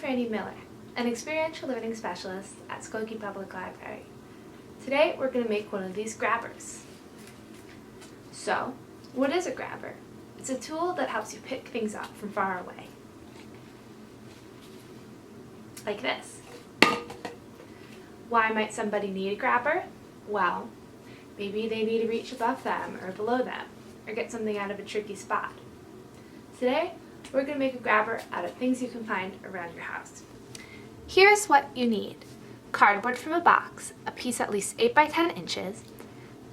Frannie Miller, an experiential learning specialist at Skokie Public Library. Today we're going to make one of these grabbers. So, what is a grabber? It's a tool that helps you pick things up from far away. Like this. Why might somebody need a grabber? Well, maybe they need to reach above them or below them, or get something out of a tricky spot. Today, we're going to make a grabber out of things you can find around your house. Here's what you need. Cardboard from a box, a piece at least 8 by 10 inches,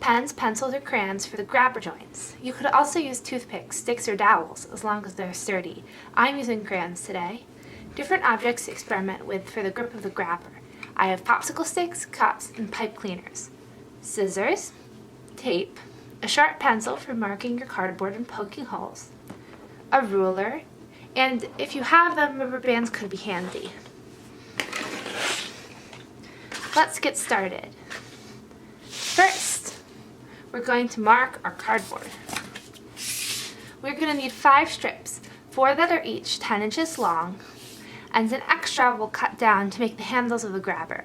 pens, pencils, or crayons for the grabber joints. You could also use toothpicks, sticks, or dowels, as long as they're sturdy. I'm using crayons today. Different objects to experiment with for the grip of the grabber. I have popsicle sticks, cups, and pipe cleaners. Scissors, tape, a sharp pencil for marking your cardboard and poking holes, a ruler, and if you have them, rubber bands could be handy. Let's get started. First, we're going to mark our cardboard. We're going to need 5 strips, 4 that are each 10 inches long, and an extra we'll cut down to make the handles of the grabber.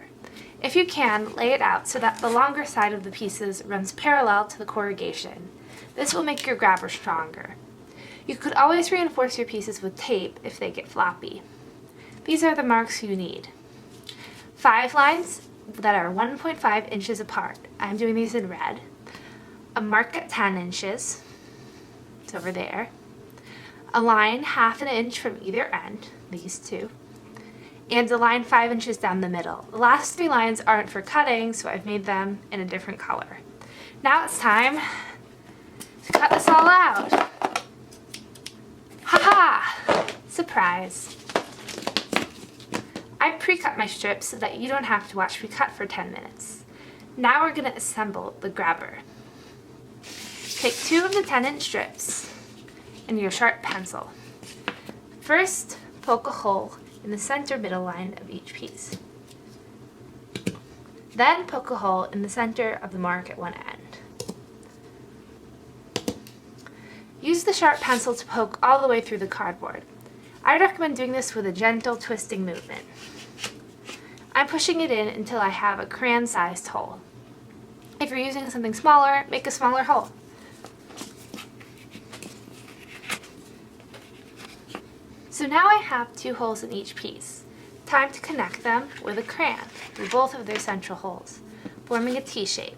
If you can, lay it out so that the longer side of the pieces runs parallel to the corrugation. This will make your grabber stronger. You could always reinforce your pieces with tape if they get floppy. These are the marks you need. 5 lines that are 1.5 inches apart. I'm doing these in red. A mark at 10 inches. It's over there. A line ½ inch from either end, these two. And a line 5 inches down the middle. The last 3 lines aren't for cutting, so I've made them in a different color. Now it's time to cut this all out. Ha-ha! Surprise! I pre-cut my strips so that you don't have to watch me cut for 10 minutes. Now we're going to assemble the grabber. Take 2 of the 10-inch strips and your sharp pencil. First, poke a hole in the center middle line of each piece. Then poke a hole in the center of the mark at one end. Use the sharp pencil to poke all the way through the cardboard. I recommend doing this with a gentle twisting movement. I'm pushing it in until I have a crayon-sized hole. If you're using something smaller, make a smaller hole. So now I have 2 holes in each piece. Time to connect them with a crayon through both of their central holes, forming a T-shape.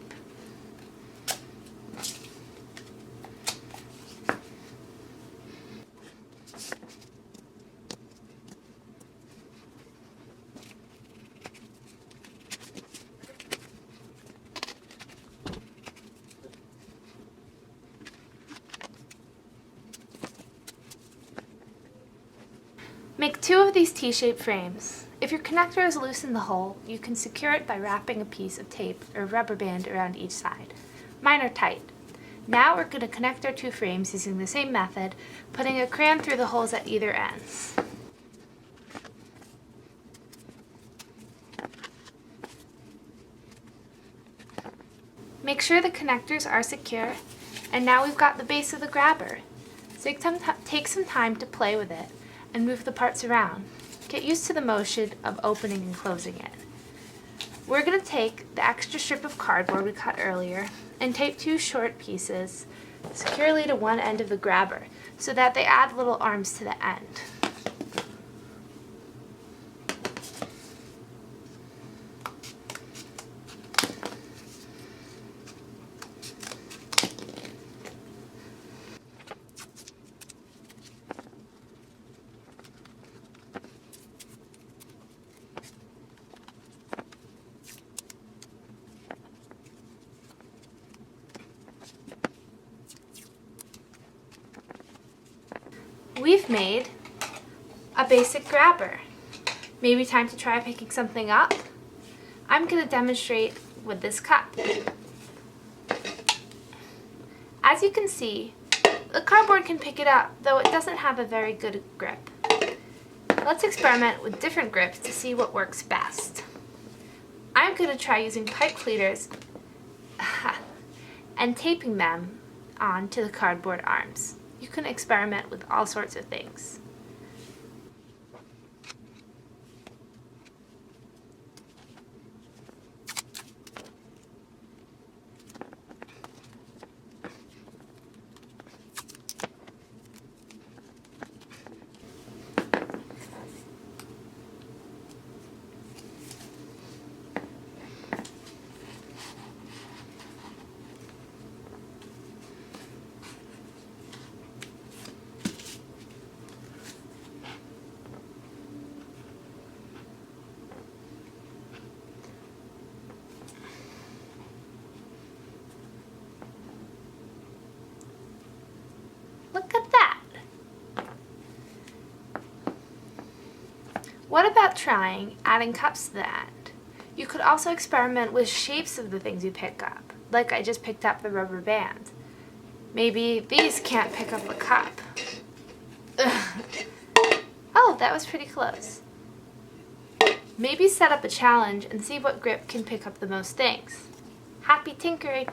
Make 2 of these T-shaped frames. If your connector is loose in the hole, you can secure it by wrapping a piece of tape or rubber band around each side. Mine are tight. Now we're going to connect our 2 frames using the same method, putting a crayon through the holes at either ends. Make sure the connectors are secure, and now we've got the base of the grabber. So take some time to play with it and move the parts around. Get used to the motion of opening and closing it. We're going to take the extra strip of cardboard we cut earlier and tape 2 short pieces securely to one end of the grabber so that they add little arms to the end. We've made a basic grabber. Maybe time to try picking something up? I'm going to demonstrate with this cup. As you can see, the cardboard can pick it up, though it doesn't have a very good grip. Let's experiment with different grips to see what works best. I'm going to try using pipe cleaners and taping them onto the cardboard arms. You can experiment with all sorts of things. Look at that! What about trying adding cups to the end? You could also experiment with shapes of the things you pick up, like I just picked up the rubber band. Maybe these can't pick up a cup. Oh, that was pretty close. Maybe set up a challenge and see what grip can pick up the most things. Happy tinkering!